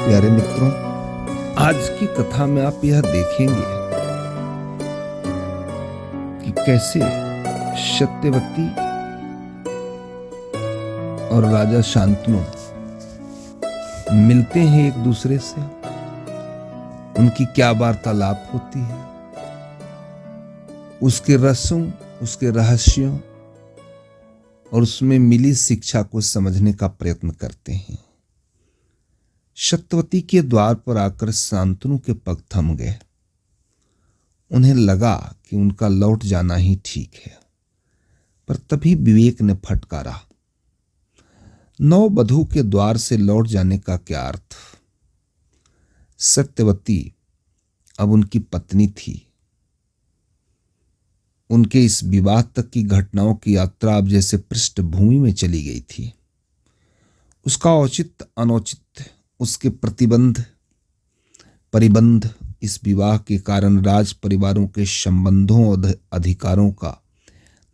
प्यारे मित्रों, आज की कथा में आप यह देखेंगे कि कैसे सत्यवती और राजा शांतनु मिलते हैं एक दूसरे से। उनकी क्या वार्तालाप होती है, उसके रसों, उसके रहस्यों और उसमें मिली शिक्षा को समझने का प्रयत्न करते हैं। सत्यवती के द्वार पर आकर शांतनु के पग थम गए। उन्हें लगा कि उनका लौट जाना ही ठीक है, पर तभी विवेक ने फटकारा, नववधू के द्वार से लौट जाने का क्या अर्थ। सत्यवती अब उनकी पत्नी थी। उनके इस विवाह तक की घटनाओं की यात्रा अब जैसे पृष्ठभूमि में चली गई थी। उसका औचित्य अनौचित्य, उसके प्रतिबंध परिबंध, इस विवाह के कारण राज परिवारों के संबंधों और अधिकारों का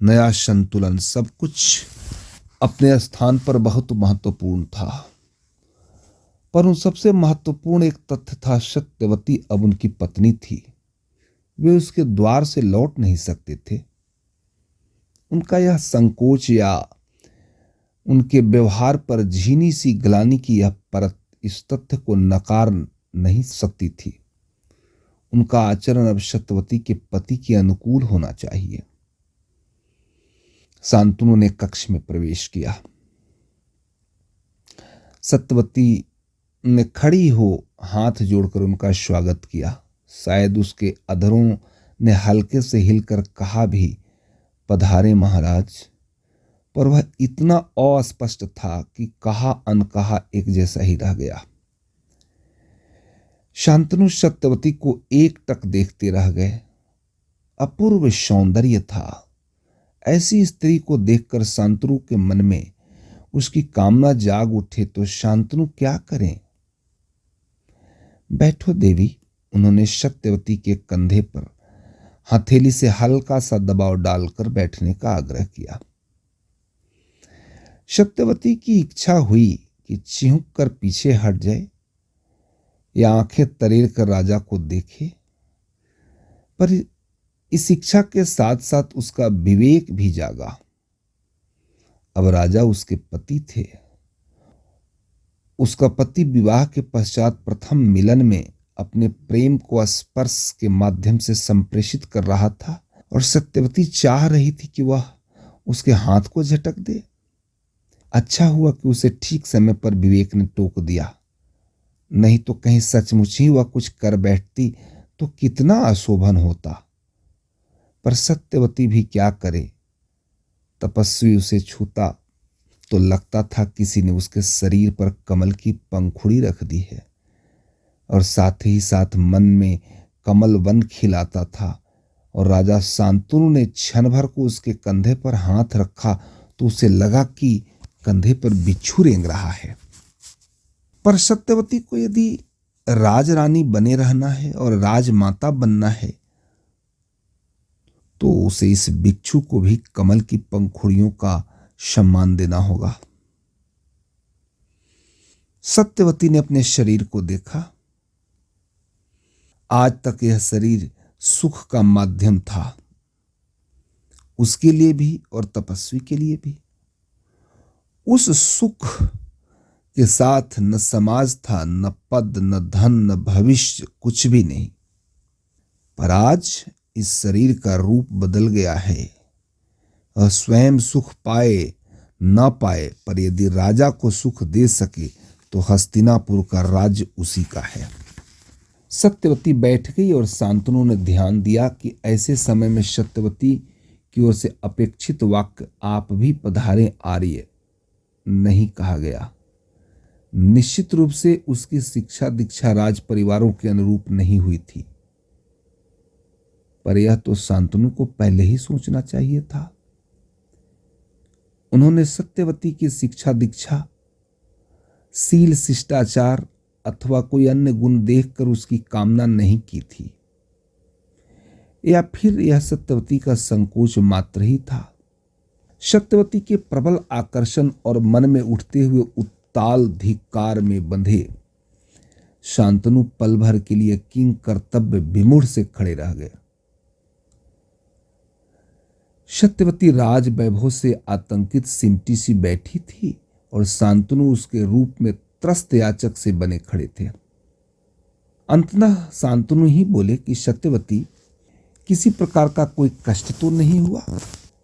नया संतुलन, सब कुछ अपने स्थान पर बहुत महत्वपूर्ण था। पर उन सबसे महत्वपूर्ण एक तथ्य था, सत्यवती अब उनकी पत्नी थी। वे उसके द्वार से लौट नहीं सकते थे। उनका यह संकोच या उनके व्यवहार पर झीनी सी ग्लानि की यह परत इस तथ्य को नकार नहीं सकती थी। उनका आचरण अब सत्यवती के पति के अनुकूल होना चाहिए। शांतनु ने कक्ष में प्रवेश किया। सत्यवती ने खड़ी हो हाथ जोड़कर उनका स्वागत किया। शायद उसके अधरों ने हल्के से हिलकर कहा भी, पधारे महाराज, पर वह इतना अस्पष्ट था कि कहा अनकहा एक जैसा ही रह गया। शांतनु सत्यवती को एकटक देखते रह गए। अपूर्व सौंदर्य था। ऐसी स्त्री को देखकर शांतनु के मन में उसकी कामना जाग उठे तो शांतनु क्या करें। बैठो देवी, उन्होंने सत्यवती के कंधे पर हथेली से हल्का सा दबाव डालकर बैठने का आग्रह किया। सत्यवती की इच्छा हुई कि चिहुक कर पीछे हट जाए या आंखें तरेर कर राजा को देखे, पर इस इच्छा के साथ साथ उसका विवेक भी जागा। अब राजा उसके पति थे। उसका पति विवाह के पश्चात प्रथम मिलन में अपने प्रेम को स्पर्श के माध्यम से संप्रेषित कर रहा था और सत्यवती चाह रही थी कि वह उसके हाथ को झटक दे। अच्छा हुआ कि उसे ठीक समय पर विवेक ने टोक दिया, नहीं तो कहीं सचमुच ही वह कुछ कर बैठती तो कितना अशोभन होता। पर सत्यवती भी क्या करे, तपस्वी उसे छूता तो लगता था किसी ने उसके शरीर पर कमल की पंखुड़ी रख दी है, और साथ ही साथ मन में कमल वन खिलाता था। और राजा शांतनु ने क्षण भर को उसके कंधे पर हाथ रखा तो उसे लगा कि कंधे पर बिच्छू रेंग रहा है। पर सत्यवती को यदि राजरानी बने रहना है और राजमाता बनना है तो उसे इस बिच्छू को भी कमल की पंखुड़ियों का सम्मान देना होगा। सत्यवती ने अपने शरीर को देखा। आज तक यह शरीर सुख का माध्यम था, उसके लिए भी और तपस्वी के लिए भी। उस सुख के साथ न समाज था, न पद, न धन, न भविष्य, कुछ भी नहीं। पर आज इस शरीर का रूप बदल गया है। और स्वयं सुख पाए न पाए, पर यदि राजा को सुख दे सके तो हस्तिनापुर का राज्य उसी का है। सत्यवती बैठ गई और शांतनु ने ध्यान दिया कि ऐसे समय में सत्यवती की ओर से अपेक्षित वाक्य आप भी पधारे आर्य नहीं कहा गया। निश्चित रूप से उसकी शिक्षा दीक्षा राज परिवारों के अनुरूप नहीं हुई थी, पर यह तो शांतनु को पहले ही सोचना चाहिए था। उन्होंने सत्यवती की शिक्षा दीक्षा, शील शिष्टाचार अथवा कोई अन्य गुण देखकर उसकी कामना नहीं की थी, या फिर यह सत्यवती का संकोच मात्र ही था। सत्यवती के प्रबल आकर्षण और मन में उठते हुए उत्ताल धिक्कार में बंधे शांतनु पल भर के लिए किंग कर्तव्य विमूढ़ से खड़े रह गए। सत्यवती राज वैभव से आतंकित सिमटी सी बैठी थी और शांतनु उसके रूप में त्रस्त याचक से बने खड़े थे। अंततः शांतनु ही बोले कि सत्यवती, किसी प्रकार का कोई कष्ट तो नहीं हुआ?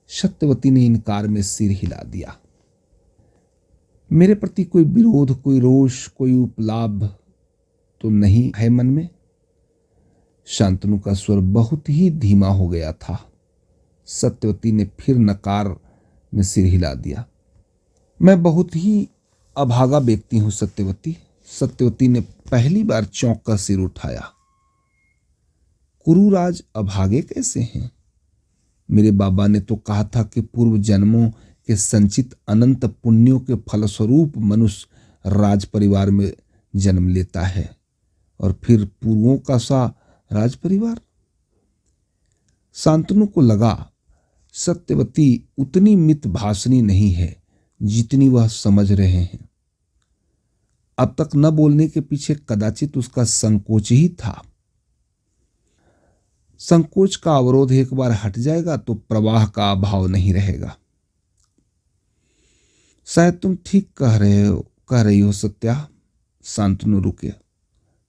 सत्यवती ने इनकार में सिर हिला दिया। मेरे प्रति कोई विरोध, कोई रोष, कोई उपलाभ तो नहीं है मन में। शांतनु का स्वर बहुत ही धीमा हो गया था। सत्यवती ने फिर नकार में सिर हिला दिया। मैं बहुत ही अभागा व्यक्ति हूं सत्यवती। सत्यवती ने पहली बार चौंक कर सिर उठाया। कुरुराज अभागे कैसे हैं? मेरे बाबा ने तो कहा था कि पूर्व जन्मों के संचित अनंत पुण्यों के फलस्वरूप मनुष्य राज परिवार में जन्म लेता है और फिर पूर्वों का सा राज परिवार। शांतनु को लगा सत्यवती उतनी मितभाषणी नहीं है जितनी वह समझ रहे हैं। अब तक न बोलने के पीछे कदाचित उसका संकोच ही था। संकोच का अवरोध एक बार हट जाएगा तो प्रवाह का अभाव नहीं रहेगा। शायद तुम ठीक कह रही हो सत्या। शांतनु रुके।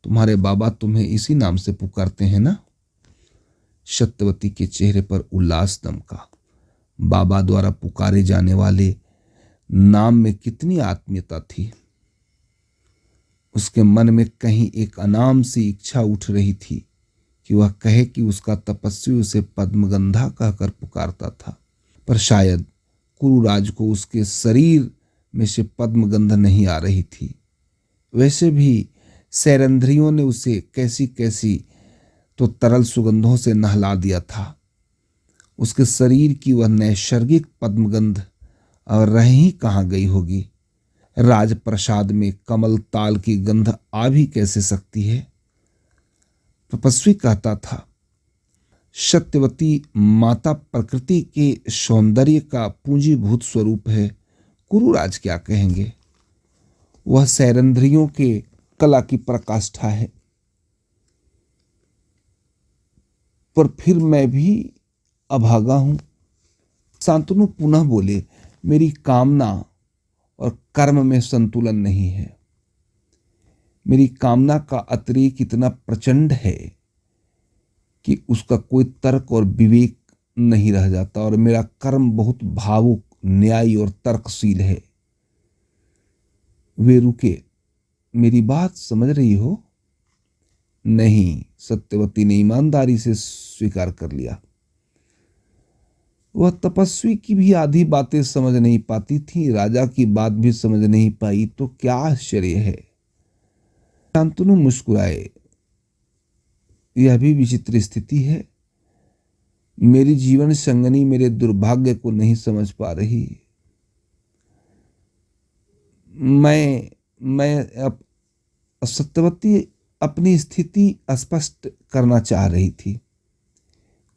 तुम्हारे बाबा तुम्हें इसी नाम से पुकारते हैं ना? सत्यवती के चेहरे पर उल्लास दमका। बाबा द्वारा पुकारे जाने वाले नाम में कितनी आत्मीयता थी। उसके मन में कहीं एक अनाम सी इच्छा उठ रही थी कि वह कहे कि उसका तपस्वी उसे पद्मगंधा कहकर पुकारता था, पर शायद कुरुराज को उसके शरीर में से पद्मगंध नहीं आ रही थी। वैसे भी सैरंध्रियों ने उसे कैसी कैसी तो तरल सुगंधों से नहला दिया था। उसके शरीर की वह नैसर्गिक पद्मगंध और रह ही कहाँ गई होगी? राजप्रसाद में कमल ताल की गंध आ भी कैसे सकती है? तपस्वी कहता था, सत्यवती माता प्रकृति के सौंदर्य का पूंजीभूत स्वरूप है। कुरुराज क्या कहेंगे? वह सैरंध्रियों के कला की प्रकाष्ठा है। पर फिर मैं भी अभागा हूं। शांतनु पुनः बोले, मेरी कामना और कर्म में संतुलन नहीं है। मेरी कामना का अतिरेक इतना प्रचंड है कि उसका कोई तर्क और विवेक नहीं रह जाता, और मेरा कर्म बहुत भावुक, न्यायी और तर्कशील है। वे रुके। मेरी बात समझ रही हो? नहीं, सत्यवती ने ईमानदारी से स्वीकार कर लिया। वह तपस्वी की भी आधी बातें समझ नहीं पाती थी, राजा की बात भी समझ नहीं पाई, तो क्या आश्चर्य है। शांतनु मुस्कुराए। यह भी विचित्र स्थिति है। मेरी जीवन संगनी मेरे दुर्भाग्य को नहीं समझ पा रही। मैं सत्यवती अपनी स्थिति स्पष्ट करना चाह रही थी।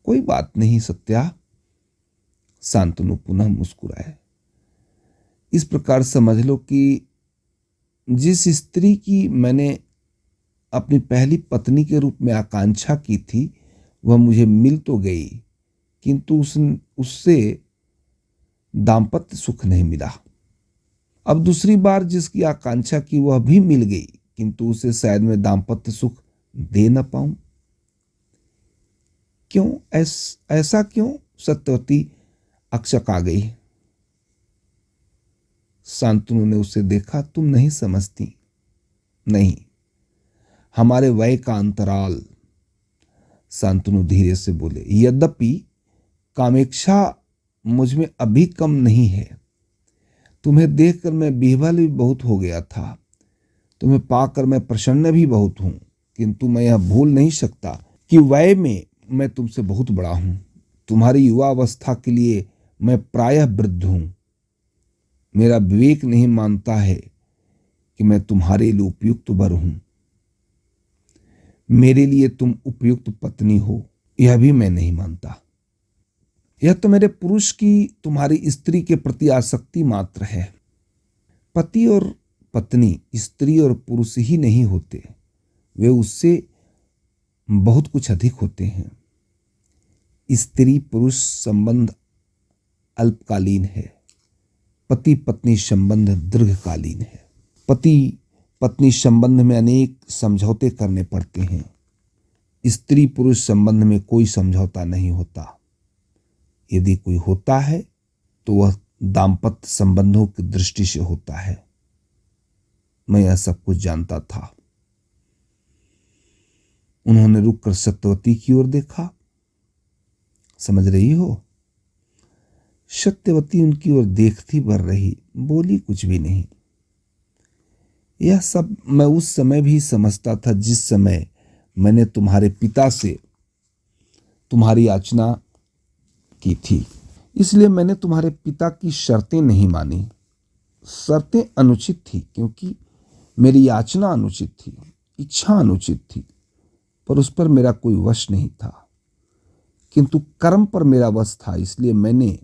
कोई बात नहीं सत्या। शांतनु पुनः मुस्कुराए। इस प्रकार समझ लो कि जिस स्त्री की मैंने अपनी पहली पत्नी के रूप में आकांक्षा की थी, वह मुझे मिल तो गई, किंतु उससे दाम्पत्य सुख नहीं मिला। अब दूसरी बार जिसकी आकांक्षा की वह भी मिल गई, किंतु उसे शायद मैं दाम्पत्य सुख दे न पाऊं। क्यों? ऐसा क्यों? सत्यवती अकचका गई। शांतनु ने उसे देखा। तुम नहीं समझती। नहीं, हमारे वय का अंतराल। शांतनु धीरे से बोले, यद्यपि कामेक्षा मुझ में अभी कम नहीं है। तुम्हें देखकर मैं विह्वल भी बहुत हो गया था। तुम्हें पाकर मैं प्रसन्न भी बहुत हूं, किंतु मैं यह भूल नहीं सकता कि वय में मैं तुमसे बहुत बड़ा हूं। तुम्हारी युवा अवस्था के लिए मैं प्रायः वृद्ध हूं। मेरा विवेक नहीं मानता है कि मैं तुम्हारे लिए उपयुक्त वर हूं। मेरे लिए तुम उपयुक्त पत्नी हो, यह भी मैं नहीं मानता। यह तो मेरे पुरुष की तुम्हारी स्त्री के प्रति आसक्ति मात्र है। पति और पत्नी स्त्री और पुरुष ही नहीं होते, वे उससे बहुत कुछ अधिक होते हैं। स्त्री पुरुष संबंध अल्पकालीन है, पति पत्नी संबंध दीर्घकालीन है। पति पत्नी संबंध में अनेक समझौते करने पड़ते हैं। स्त्री पुरुष संबंध में कोई समझौता नहीं होता। यदि कोई होता है तो वह दाम्पत्य संबंधों की दृष्टि से होता है। मैं यह सब कुछ जानता था। उन्होंने रुककर सत्यवती की ओर देखा। समझ रही हो? सत्यवती उनकी ओर देखती भर रही, बोली कुछ भी नहीं। यह सब मैं उस समय भी समझता था जिस समय मैंने तुम्हारे पिता से तुम्हारी याचना की थी। इसलिए मैंने तुम्हारे पिता की शर्तें नहीं मानी। शर्तें अनुचित थी क्योंकि मेरी याचना अनुचित थी, इच्छा अनुचित थी, पर उस पर मेरा कोई वश नहीं था। किंतु कर्म पर मेरा वश था, इसलिए मैंने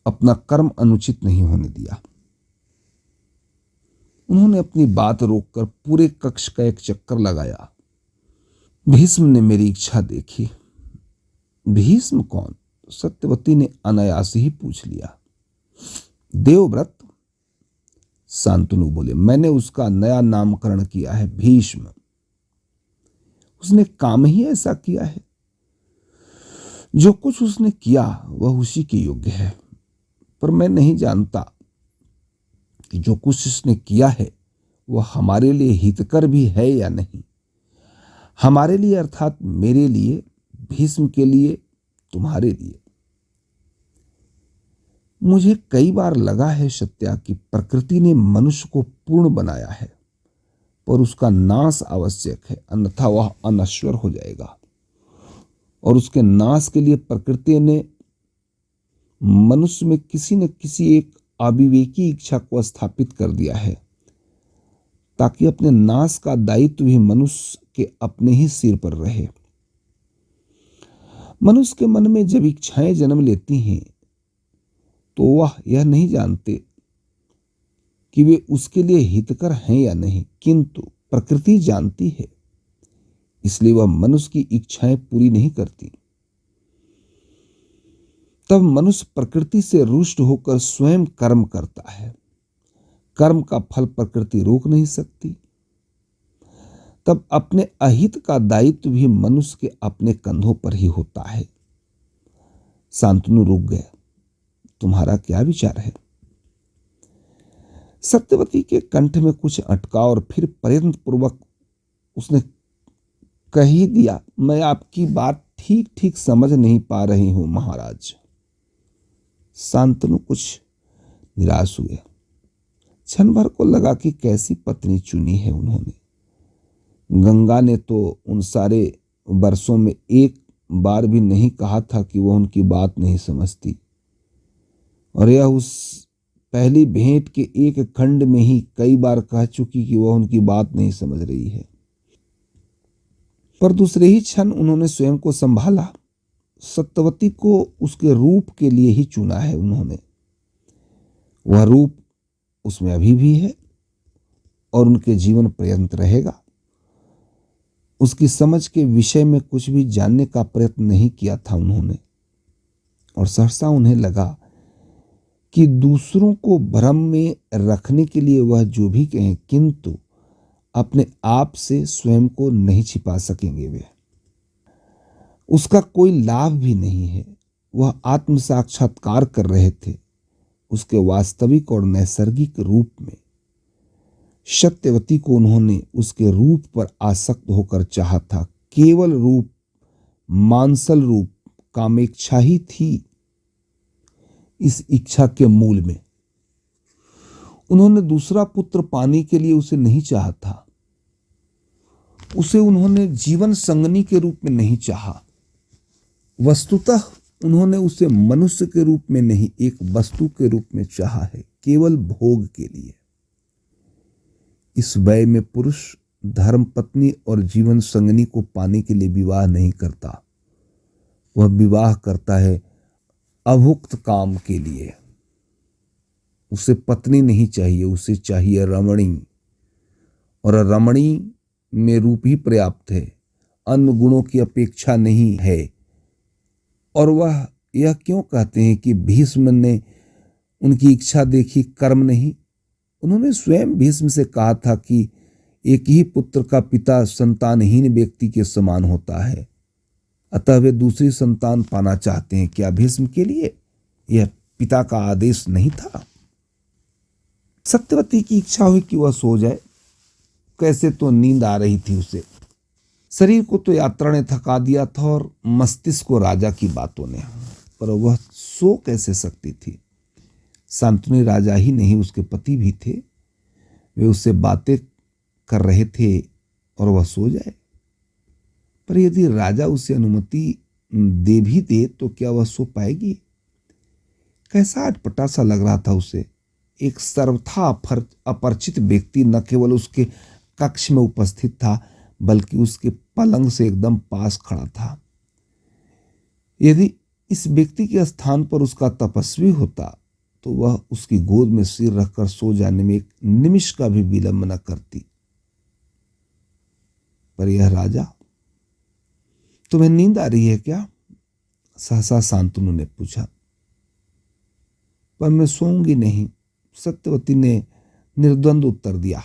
अपना कर्म अनुचित नहीं होने दिया। उन्होंने अपनी बात रोककर पूरे कक्ष का एक चक्कर लगाया। भीष्म ने मेरी इच्छा देखी। भीष्म कौन? सत्यवती ने अनायास ही पूछ लिया। देवव्रत, शांतनु बोले। मैंने उसका नया नामकरण किया है भीष्म। उसने काम ही ऐसा किया है। जो कुछ उसने किया वह उसी के योग्य है, पर मैं नहीं जानता कि जो कुछ उसने किया है वह हमारे लिए हितकर भी है या नहीं। हमारे लिए अर्थात मेरे लिए, भीष्म के लिए, तुम्हारे लिए। मुझे कई बार लगा है सत्या कि प्रकृति ने मनुष्य को पूर्ण बनाया है, पर उसका नाश आवश्यक है, अन्यथा वह अनश्वर हो जाएगा। और उसके नाश के लिए प्रकृति ने मनुष्य में किसी न किसी एक अविवेकी इच्छा को स्थापित कर दिया है, ताकि अपने नाश का दायित्व भी मनुष्य के अपने ही सिर पर रहे। मनुष्य के मन में जब इच्छाएं जन्म लेती हैं तो वह यह नहीं जानते कि वे उसके लिए हितकर हैं या नहीं, किंतु प्रकृति जानती है, इसलिए वह मनुष्य की इच्छाएं पूरी नहीं करती। तब मनुष्य प्रकृति से रुष्ट होकर स्वयं कर्म करता है। कर्म का फल प्रकृति रोक नहीं सकती। तब अपने अहित का दायित्व भी मनुष्य के अपने कंधों पर ही होता है। शांतनु रुक गए। तुम्हारा क्या विचार है? सत्यवती के कंठ में कुछ अटका और फिर प्रयत्न पूर्वक उसने कह ही दिया, मैं आपकी बात ठीक ठीक समझ नहीं पा रही हूं महाराज। शांतनु कुछ निराश हुए। क्षण भर को लगा कि कैसी पत्नी चुनी है उन्होंने। गंगा ने तो उन सारे वर्षों में एक बार भी नहीं कहा था कि वह उनकी बात नहीं समझती, और यह उस पहली भेंट के एक खंड में ही कई बार कह चुकी कि वह उनकी बात नहीं समझ रही है। पर दूसरे ही क्षण उन्होंने स्वयं को संभाला। सत्यवती को उसके रूप के लिए ही चुना है उन्होंने। वह रूप उसमें अभी भी है और उनके जीवन पर्यंत रहेगा। उसकी समझ के विषय में कुछ भी जानने का प्रयत्न नहीं किया था उन्होंने, और सहसा उन्हें लगा कि दूसरों को भ्रम में रखने के लिए वह जो भी कहें, किंतु अपने आप से स्वयं को नहीं छिपा सकेंगे वे। उसका कोई लाभ भी नहीं है। वह आत्म साक्षात्कार कर रहे थे उसके वास्तविक और नैसर्गिक रूप में। सत्यवती को उन्होंने उसके रूप पर आसक्त होकर चाहा था। केवल रूप, मांसल रूप, कामेच्छा ही थी इस इच्छा के मूल में। उन्होंने दूसरा पुत्र पाने के लिए उसे नहीं चाहा था। उसे उन्होंने जीवन संगनी के रूप में नहीं चाहा। वस्तुतः उन्होंने उसे मनुष्य के रूप में नहीं, एक वस्तु के रूप में चाहा है, केवल भोग के लिए। इस वय में पुरुष धर्म पत्नी और जीवन संगनी को पाने के लिए विवाह नहीं करता। वह विवाह करता है अभुक्त काम के लिए। उसे पत्नी नहीं चाहिए, उसे चाहिए रमणी, और रमणी में रूप ही पर्याप्त है, अन्य गुणों की अपेक्षा नहीं है। और वह यह क्यों कहते हैं कि भीष्म ने उनकी इच्छा देखी, कर्म नहीं? उन्होंने स्वयं भीष्म से कहा था कि एक ही पुत्र का पिता संतानहीन व्यक्ति के समान होता है, अतः वे दूसरी संतान पाना चाहते हैं। क्या भीष्म के लिए यह पिता का आदेश नहीं था? सत्यवती की इच्छा हुई कि वह सो जाए। कैसे तो नींद आ रही थी उसे। शरीर को तो यात्रा ने थका दिया था और मस्तिष्क को राजा की बातों ने, पर वह सो कैसे सकती थी? शांतनु राजा ही नहीं, उसके पति भी थे। वे उससे बातें कर रहे थे और वह सो जाए। पर यदि राजा उसे अनुमति दे भी दे तो क्या वह सो पाएगी? कैसा अटपटा सा लग रहा था उसे। एक सर्वथा अपरिचित व्यक्ति न केवल उसके कक्ष में उपस्थित था, बल्कि उसके पलंग से एकदम पास खड़ा था। यदि इस व्यक्ति के स्थान पर उसका तपस्वी होता तो वह उसकी गोद में सिर रखकर सो जाने में एक निमिष का भी विलंब न करती। पर यह राजा, तुम्हें नींद आ रही है क्या? सहसा शांतनु ने पूछा। पर मैं सोऊंगी नहीं, सत्यवती ने निर्द्वंद उत्तर दिया।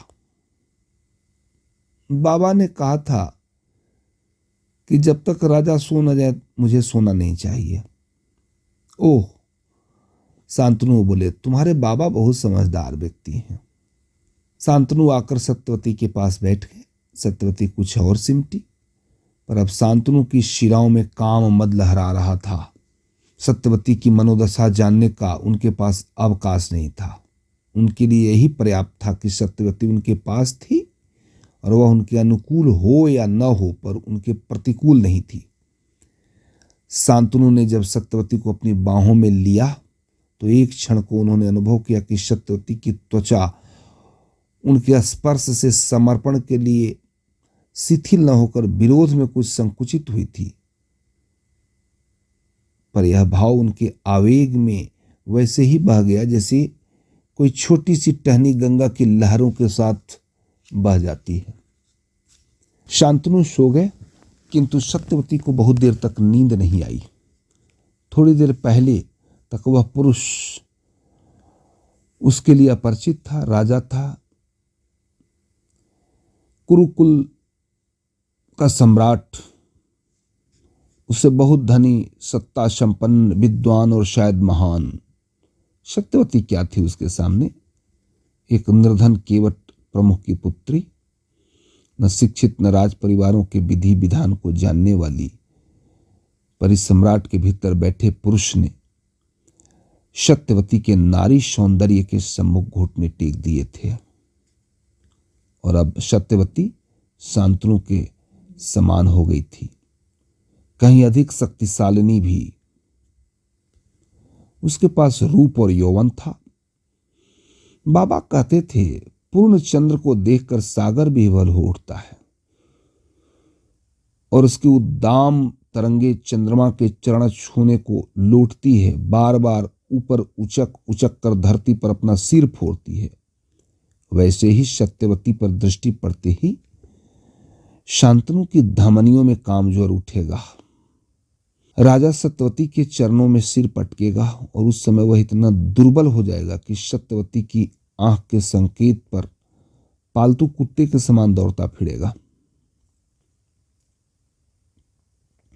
बाबा ने कहा था कि जब तक राजा सो न जाए मुझे सोना नहीं चाहिए। ओह, शांतनु बोले, तुम्हारे बाबा बहुत समझदार व्यक्ति हैं। शांतनु आकर सत्यवती के पास बैठ गए। सत्यवती कुछ और सिमटी, पर अब शांतनु की शिराओं में काम मद लहरा रहा था। सत्यवती की मनोदशा जानने का उनके पास अवकाश नहीं था। उनके लिए यही पर्याप्त था कि सत्यवती उनके पास थी और वह उनके अनुकूल हो या न हो, पर उनके प्रतिकूल नहीं थी। शांतनु ने जब सत्यवती को अपनी बाहों में लिया तो एक क्षण को उन्होंने अनुभव किया कि सत्यवती की त्वचा उनके स्पर्श से समर्पण के लिए शिथिल न होकर विरोध में कुछ संकुचित हुई थी। पर यह भाव उनके आवेग में वैसे ही बह गया जैसे कोई छोटी सी टहनी गंगा की लहरों के साथ बह जाती है। शांतनु सो गए, किंतु सत्यवती को बहुत देर तक नींद नहीं आई। थोड़ी देर पहले तक वह पुरुष उसके लिए अपरिचित था, राजा था, कुरुकुल का सम्राट, उससे बहुत धनी, सत्ता संपन्न, विद्वान और शायद महान। सत्यवती क्या थी उसके सामने? एक निर्धन केवट प्रमुख की पुत्री, न शिक्षित न राज परिवारों के विधि विधान को जानने वाली। पर इस सम्राट के भीतर बैठे पुरुष ने सत्यवती के नारी सौंदर्य के सम्मुख घुटने टेक दिए थे। और अब सत्यवती शांतनु के समान हो गई थी, कहीं अधिक शक्तिशालिनी भी। उसके पास रूप और यौवन था। बाबा कहते थे, पूर्ण चंद्र को देखकर सागर भी विह्वल हो उठता है और उसकी उद्दाम तरंगे चंद्रमा के चरण छूने को लौटती है, बार बार ऊपर उचक उचक कर धरती पर अपना सिर फोड़ती है। वैसे ही सत्यवती पर दृष्टि पड़ते ही शांतनु की धमनियों में कामज्वर उठेगा। राजा सत्यवती के चरणों में सिर पटकेगा और उस समय वह इतना दुर्बल हो जाएगा कि सत्यवती की आंख के संकेत पर पालतू कुत्ते के समान दौड़ता फिरेगा।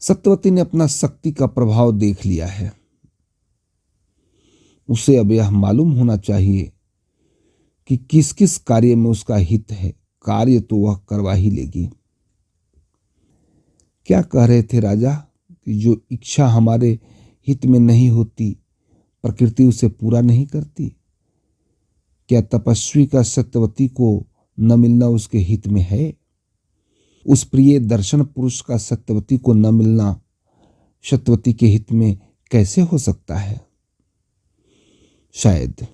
सत्यवती ने अपना शक्ति का प्रभाव देख लिया है। उसे अब यह मालूम होना चाहिए कि किस किस कार्य में उसका हित है। कार्य तो वह करवा ही लेगी। क्या कह रहे थे राजा कि जो इच्छा हमारे हित में नहीं होती प्रकृति उसे पूरा नहीं करती? क्या तपस्वी का सत्यवती को न मिलना उसके हित में है? उस प्रिय दर्शन पुरुष का सत्यवती को न मिलना सत्यवती के हित में कैसे हो सकता है? शायद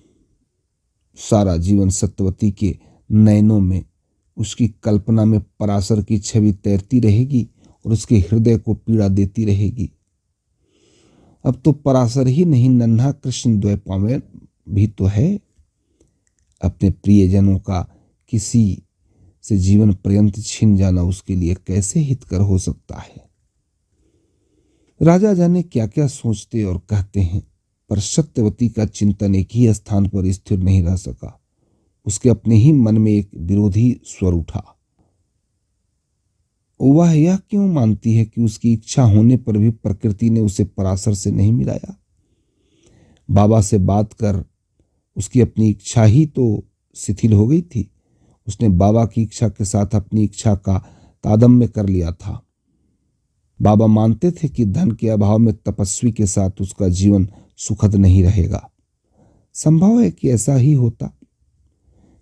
सारा जीवन सत्यवती के नयनों में, उसकी कल्पना में पराशर की छवि तैरती रहेगी और उसके हृदय को पीड़ा देती रहेगी। अब तो पराशर ही नहीं, नन्हा कृष्ण द्वैपायन भी तो है। अपने प्रियजनों का किसी से जीवन पर्यंत छीन जाना उसके लिए कैसे हितकर हो सकता है। राजा जाने क्या क्या सोचते और कहते हैं, पर सत्यवती का चिंतन एक ही स्थान पर स्थिर नहीं रह सका। उसके अपने ही मन में एक विरोधी स्वर उठा। वह यह क्यों मानती है कि उसकी इच्छा होने पर भी प्रकृति ने उसे पराशर से नहीं मिलाया। बाबा से बात कर उसकी अपनी इच्छा ही तो शिथिल हो गई थी। उसने बाबा की इच्छा के साथ अपनी इच्छा का तादम्य कर लिया था। बाबा मानते थे कि धन के अभाव में तपस्वी के साथ उसका जीवन सुखद नहीं रहेगा। संभव है कि ऐसा ही होता।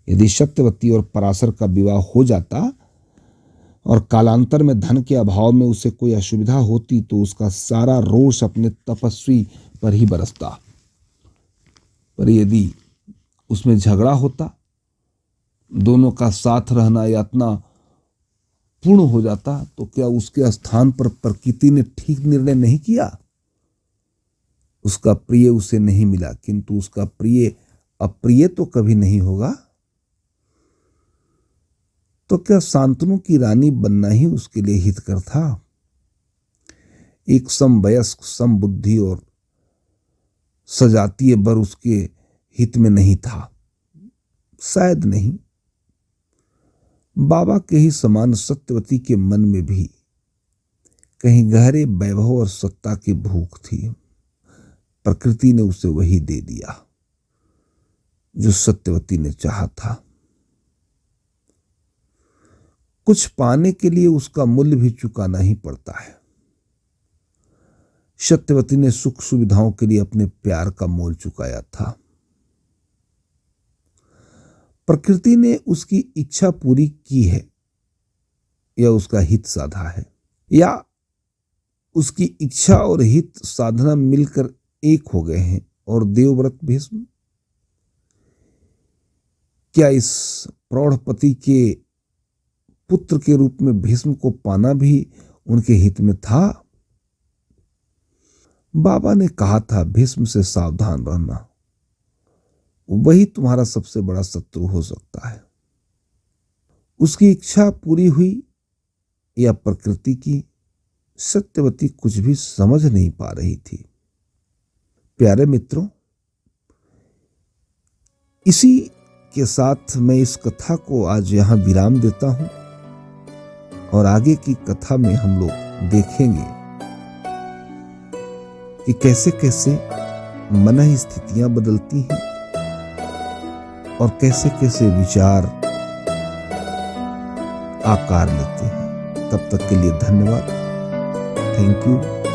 यदि सत्यवती और पराशर का विवाह हो जाता और कालांतर में धन के अभाव में उसे कोई असुविधा होती तो उसका सारा रोष अपने तपस्वी पर ही बरसता। पर यदि उसमें झगड़ा होता, दोनों का साथ रहना यातना पूर्ण हो जाता, तो क्या उसके स्थान पर प्रकृति ने ठीक निर्णय नहीं किया। उसका प्रिय उसे नहीं मिला, किंतु उसका प्रिय अप्रिय तो कभी नहीं होगा। तो क्या शांतनु की रानी बनना ही उसके लिए हितकर था। एक समवयस्क, समबुद्धि और सजातीय वर उसके हित में नहीं था, शायद नहीं। बाबा के ही समान सत्यवती के मन में भी कहीं गहरे वैभव और सत्ता की भूख थी। प्रकृति ने उसे वही दे दिया जो सत्यवती ने चाहा था। कुछ पाने के लिए उसका मूल्य भी चुकाना ही पड़ता है। सत्यवती ने सुख सुविधाओं के लिए अपने प्यार का मोल चुकाया था। प्रकृति ने उसकी इच्छा पूरी की है या उसका हित साधा है, या उसकी इच्छा और हित साधना मिलकर एक हो गए हैं। और देवव्रत भीष्म, क्या इस प्रौढ़पति के पुत्र के रूप में भीष्म को पाना भी उनके हित में था। बाबा ने कहा था, भीष्म से सावधान रहना, वही तुम्हारा सबसे बड़ा शत्रु हो सकता है। उसकी इच्छा पूरी हुई या प्रकृति की, सत्यवती कुछ भी समझ नहीं पा रही थी। प्यारे मित्रों, इसी के साथ मैं इस कथा को आज यहां विराम देता हूं और आगे की कथा में हम लोग देखेंगे कि कैसे कैसे मन स्थितियां बदलती हैं और कैसे कैसे विचार आकार लेते हैं। तब तक के लिए धन्यवाद। Thank you.